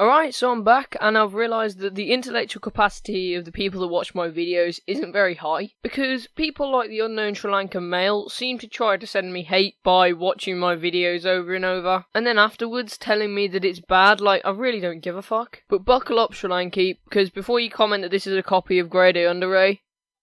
Alright, so I'm back, and I've realised that the intellectual capacity of the people that watch my videos isn't very high, because people like the unknown Sri Lankan male seem to try to send me hate by watching my videos over and over, and then afterwards telling me that it's bad. Like, I really don't give a fuck. But buckle up, Sri Lanki, because before you comment that this is a copy of Grade A Under A,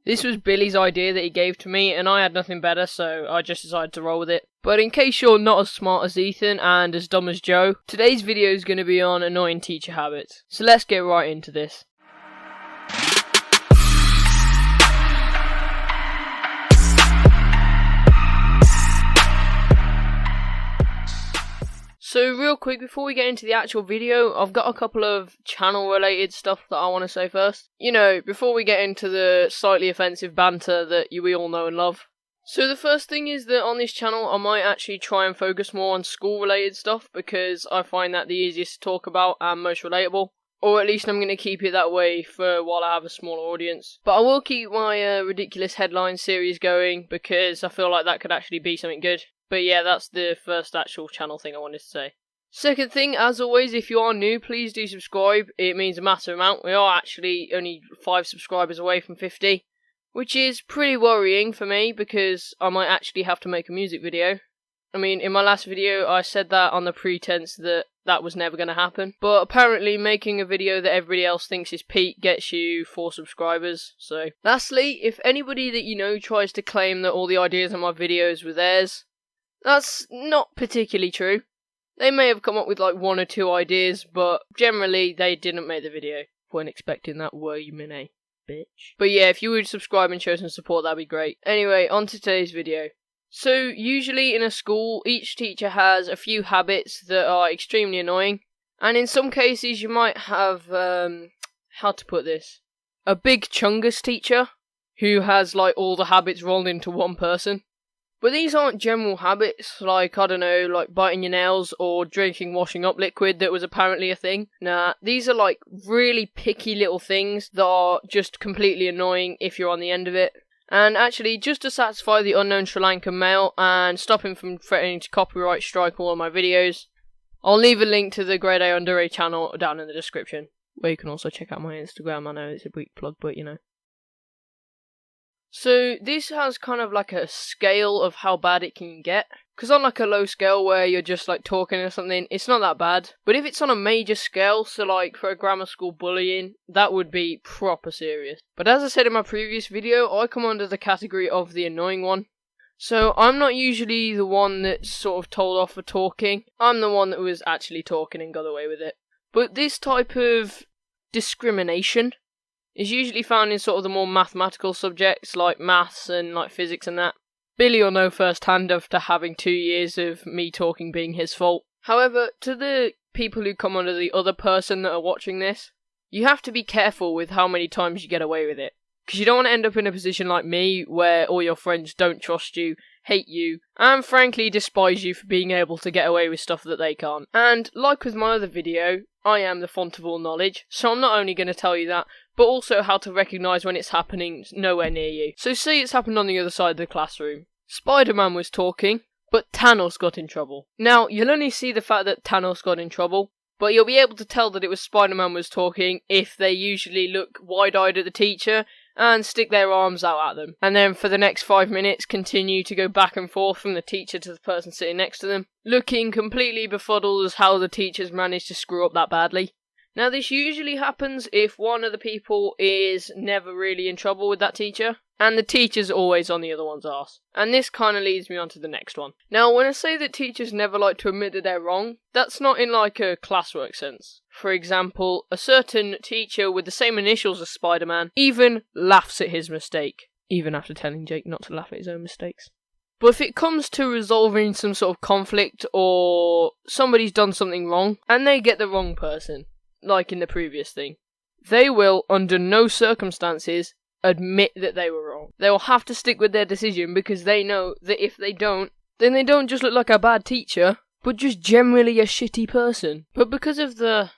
this was Billy's idea that he gave to me, and I had nothing better, so I just decided to roll with it. But in case you're not as smart as Ethan and as dumb as Joe, today's video is going to be on annoying teacher habits. So let's get right into this. So real quick, before we get into the actual video, I've got a couple of channel related stuff that I want to say first. You know, before we get into the slightly offensive banter that we all know and love. So the first thing is that on this channel I might actually try and focus more on school related stuff, because I find that the easiest to talk about and most relatable. Or at least I'm going to keep it that way for while I have a smaller audience. But I will keep my ridiculous headline series going, because I feel like that could actually be something good. But yeah, that's the first actual channel thing I wanted to say. Second thing, as always, if you are new, please do subscribe. It means a massive amount. We are actually only 5 subscribers away from 50. Which is pretty worrying for me, because I might actually have to make a music video. I mean, in my last video, I said that on the pretense that that was never going to happen. But apparently, making a video that everybody else thinks is peak gets you 4 subscribers. So, lastly, if anybody that you know tries to claim that all the ideas in my videos were theirs, that's not particularly true. They may have come up with like 1 or 2 ideas, but generally they didn't make the video. Weren't expecting that, were you, Minnie? Bitch. But yeah, if you would subscribe and show some support, that'd be great. Anyway, on to today's video. So, usually in a school, each teacher has a few habits that are extremely annoying. And in some cases, you might have, how to put this? A big chungus teacher, who has like all the habits rolled into one person. But these aren't general habits, like, I don't know, like biting your nails or drinking washing up liquid that was apparently a thing. Nah, these are like really picky little things that are just completely annoying if you're on the end of it. And actually, just to satisfy the unknown Sri Lankan male and stop him from threatening to copyright strike all of my videos, I'll leave a link to the Grade A Under A channel down in the description, where you can also check out my Instagram. I know it's a weak plug, but you know. So this has kind of like a scale of how bad it can get. Because on like a low scale where you're just like talking or something, it's not that bad. But if it's on a major scale, so like for a grammar school bullying, that would be proper serious. But as I said in my previous video, I come under the category of the annoying one. So I'm not usually the one that's sort of told off for talking. I'm the one that was actually talking and got away with it. But this type of discrimination is usually found in sort of the more mathematical subjects like maths and like physics and that. Billy will know firsthand after having 2 years of me talking being his fault. However, to the people who come under the other person that are watching this, you have to be careful with how many times you get away with it. Because you don't want to end up in a position like me where all your friends don't trust you, hate you, and frankly despise you for being able to get away with stuff that they can't. And like with my other video, I am the font of all knowledge, so I'm not only going to tell you that, but also how to recognise when it's happening nowhere near you. So say it's happened on the other side of the classroom. Spider-Man was talking, but Thanos got in trouble. Now, you'll only see the fact that Thanos got in trouble, but you'll be able to tell that it was Spider-Man was talking if they usually look wide-eyed at the teacher and stick their arms out at them. And then for the next 5 minutes continue to go back and forth from the teacher to the person sitting next to them, looking completely befuddled as how the teacher's managed to screw up that badly. Now this usually happens if one of the people is never really in trouble with that teacher, and the teacher's always on the other one's arse. And this kind of leads me on to the next one. Now when I say that teachers never like to admit that they're wrong, that's not in like a classwork sense. For example, a certain teacher with the same initials as Spider-Man even laughs at his mistake, even after telling Jake not to laugh at his own mistakes. But if it comes to resolving some sort of conflict, or somebody's done something wrong, and they get the wrong person, like in the previous thing, they will, under no circumstances, admit that they were wrong. They will have to stick with their decision because they know that if they don't, then they don't just look like a bad teacher, but just generally a shitty person. But because of the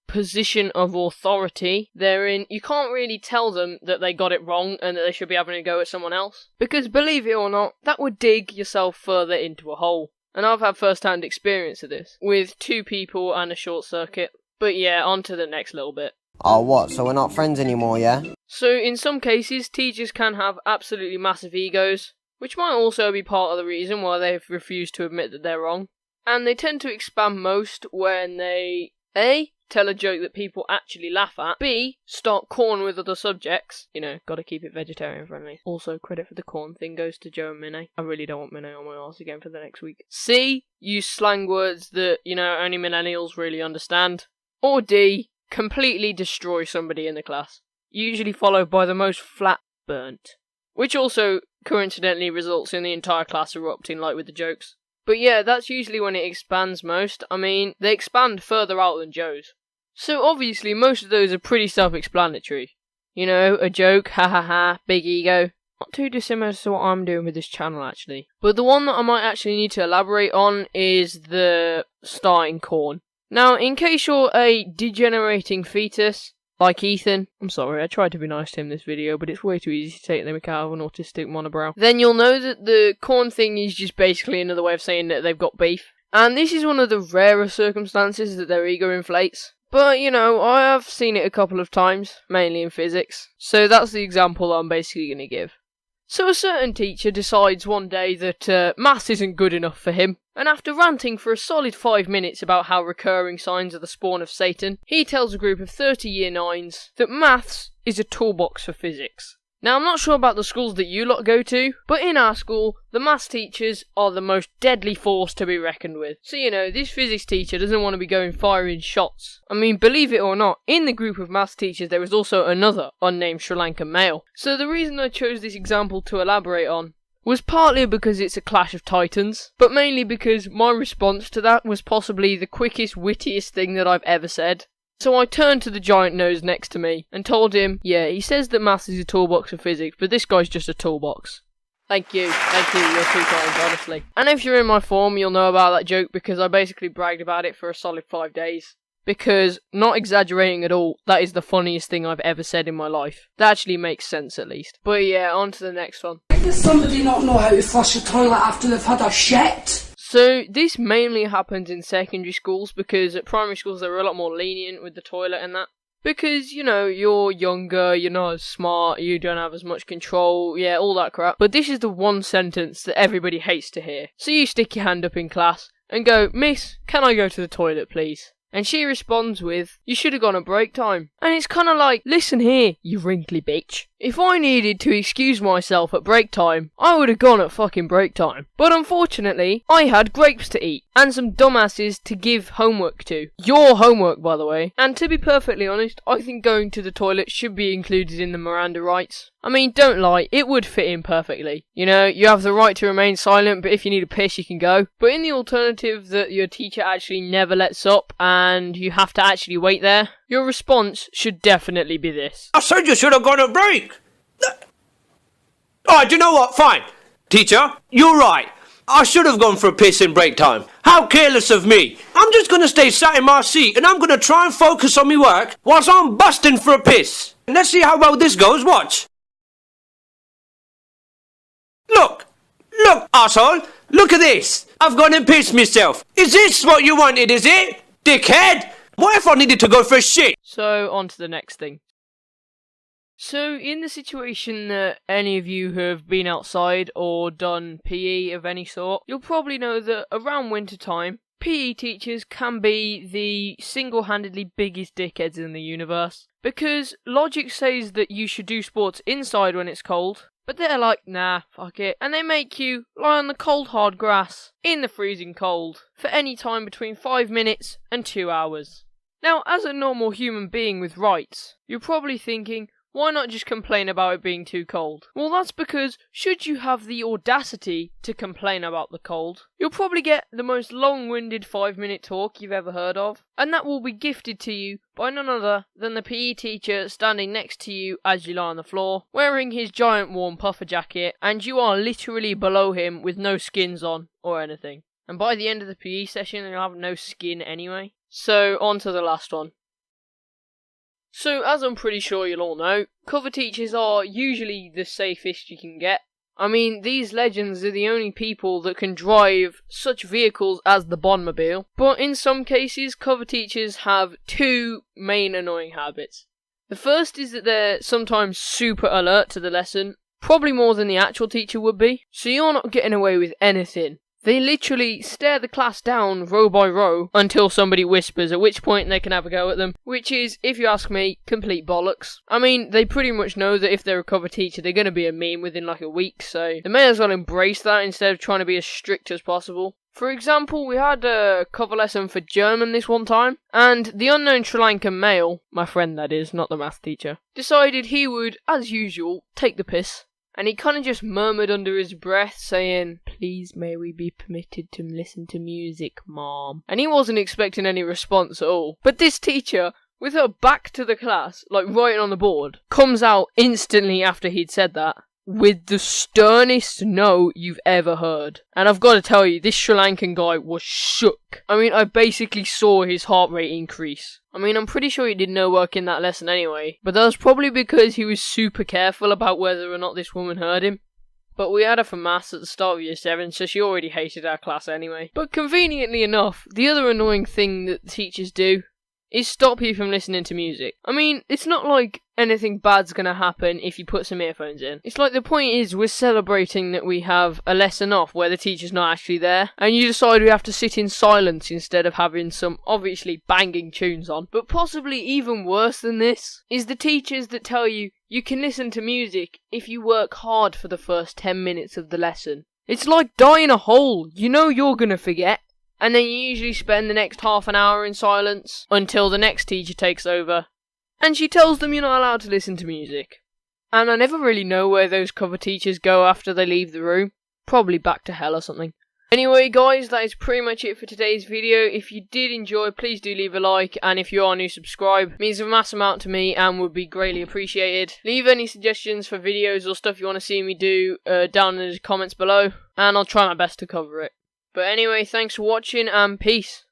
position of authority they're in, you can't really tell them that they got it wrong and that they should be having a go at someone else. Because believe it or not, that would dig yourself further into a hole. And I've had first-hand experience of this, with 2 people and a short circuit. But yeah, on to the next little bit. Oh, what? So we're not friends anymore, yeah? So in some cases, teachers can have absolutely massive egos, which might also be part of the reason why they've refused to admit that they're wrong. And they tend to expand most when they A. tell a joke that people actually laugh at, B. start corn with other subjects. You know, gotta keep it vegetarian friendly. Also, credit for the corn thing goes to Joe and Minnie. I really don't want Minnie on my arse again for the next week. C. use slang words that, only millennials really understand. Or D. completely destroy somebody in the class. Usually followed by the most flat burnt. Which also, coincidentally, results in the entire class erupting like with the jokes. But yeah, that's usually when it expands most. I mean, they expand further out than Joe's. So obviously, most of those are pretty self-explanatory. A joke, ha ha ha, big ego. Not too dissimilar to what I'm doing with this channel, actually. But the one that I might actually need to elaborate on is the starting corn. Now, in case you're a degenerating fetus, like Ethan, I'm sorry, I tried to be nice to him this video, but it's way too easy to take the mick out of an autistic monobrow. Then you'll know that the corn thing is just basically another way of saying that they've got beef. And this is one of the rarer circumstances that their ego inflates. But, I have seen it a couple of times, mainly in physics. So that's the example I'm basically going to give. So a certain teacher decides one day that maths isn't good enough for him, and after ranting for a solid 5 minutes about how recurring signs are the spawn of Satan, he tells a group of 30 year 9s that maths is a toolbox for physics. Now, I'm not sure about the schools that you lot go to, but in our school, the maths teachers are the most deadly force to be reckoned with. So, this physics teacher doesn't want to be going firing shots. I mean, believe it or not, in the group of maths teachers there was also another unnamed Sri Lankan male. So the reason I chose this example to elaborate on was partly because it's a clash of titans, but mainly because my response to that was possibly the quickest, wittiest thing that I've ever said. So I turned to the giant nose next to me and told him, yeah, he says that maths is a toolbox for physics, but this guy's just a toolbox. Thank you, you're too kind, honestly. And if you're in my form, you'll know about that joke because I basically bragged about it for a solid 5 days. Because, not exaggerating at all, that is the funniest thing I've ever said in my life. That actually makes sense at least. But yeah, on to the next one. Does somebody not know how to flush a toilet after they've had a shit? So, this mainly happens in secondary schools because at primary schools they're a lot more lenient with the toilet and that. Because, you're younger, you're not as smart, you don't have as much control, yeah, all that crap. But this is the one sentence that everybody hates to hear. So you stick your hand up in class and go, "Miss, can I go to the toilet, please?" And she responds with, "You should have gone at break time." And it's kind of like, listen here, you wrinkly bitch. If I needed to excuse myself at break time, I would have gone at fucking break time. But unfortunately, I had grapes to eat, and some dumbasses to give homework to. Your homework, by the way. And to be perfectly honest, I think going to the toilet should be included in the Miranda rights. I mean, don't lie, it would fit in perfectly. You have the right to remain silent, but if you need a piss, you can go. But in the alternative that your teacher actually never lets up, and you have to actually wait there, your response should definitely be this. I said you should have gone a break. Alright, do you know what? Fine. Teacher, you're right. I should have gone for a piss in break time. How careless of me. I'm just going to stay sat in my seat and I'm going to try and focus on my work whilst I'm busting for a piss. And let's see how well this goes. Watch. Look, arsehole. Look at this. I've gone and pissed myself. Is this what you wanted, is it? Dickhead. What if I needed to go for a shit? So, on to the next thing. So, in the situation that any of you who have been outside or done PE of any sort, you'll probably know that around winter time, PE teachers can be the single-handedly biggest dickheads in the universe. Because logic says that you should do sports inside when it's cold, but they're like, nah, fuck it. And they make you lie on the cold hard grass, in the freezing cold, for any time between 5 minutes and 2 hours. Now, as a normal human being with rights, you're probably thinking, why not just complain about it being too cold? Well, that's because, should you have the audacity to complain about the cold, you'll probably get the most long-winded 5-minute talk you've ever heard of, and that will be gifted to you by none other than the PE teacher standing next to you as you lie on the floor, wearing his giant warm puffer jacket, and you are literally below him with no skins on, or anything. And by the end of the PE session, you'll have no skin anyway. So, on to the last one. So, as I'm pretty sure you'll all know, cover teachers are usually the safest you can get. I mean, these legends are the only people that can drive such vehicles as the Bondmobile. But in some cases, cover teachers have two main annoying habits. The first is that they're sometimes super alert to the lesson, probably more than the actual teacher would be, so you're not getting away with anything. They literally stare the class down row by row until somebody whispers, at which point they can have a go at them, which is, if you ask me, complete bollocks. I mean, they pretty much know that if they're a cover teacher, they're going to be a meme within like a week, so they may as well embrace that instead of trying to be as strict as possible. For example, we had a cover lesson for German this one time, and the unknown Sri Lankan male, my friend that is, not the math teacher, decided he would, as usual, take the piss. And he kind of just murmured under his breath, saying, "Please may we be permitted to listen to music, Mom?" And he wasn't expecting any response at all. But this teacher, with her back to the class, like writing on the board, comes out instantly after he'd said that, with the sternest no you've ever heard. And I've got to tell you, this Sri Lankan guy was shook. I mean, I basically saw his heart rate increase. I mean, I'm pretty sure he did no work in that lesson anyway, but that was probably because he was super careful about whether or not this woman heard him. But we had her for maths at the start of year 7, so she already hated our class anyway. But conveniently enough, the other annoying thing that teachers do is stop you from listening to music. I mean, it's not like anything bad's gonna happen if you put some earphones in. It's like the point is we're celebrating that we have a lesson off where the teacher's not actually there, and you decide we have to sit in silence instead of having some obviously banging tunes on. But possibly even worse than this is the teachers that tell you you can listen to music if you work hard for the first 10 minutes of the lesson. It's like dying a hole. You know you're gonna forget. And then you usually spend the next half an hour in silence until the next teacher takes over. And she tells them you're not allowed to listen to music. And I never really know where those cover teachers go after they leave the room. Probably back to hell or something. Anyway guys, that is pretty much it for today's video. If you did enjoy, please do leave a like. And if you are new, subscribe. It means a mass amount to me and would be greatly appreciated. Leave any suggestions for videos or stuff you want to see me do down in the comments below. And I'll try my best to cover it. But anyway, thanks for watching and peace.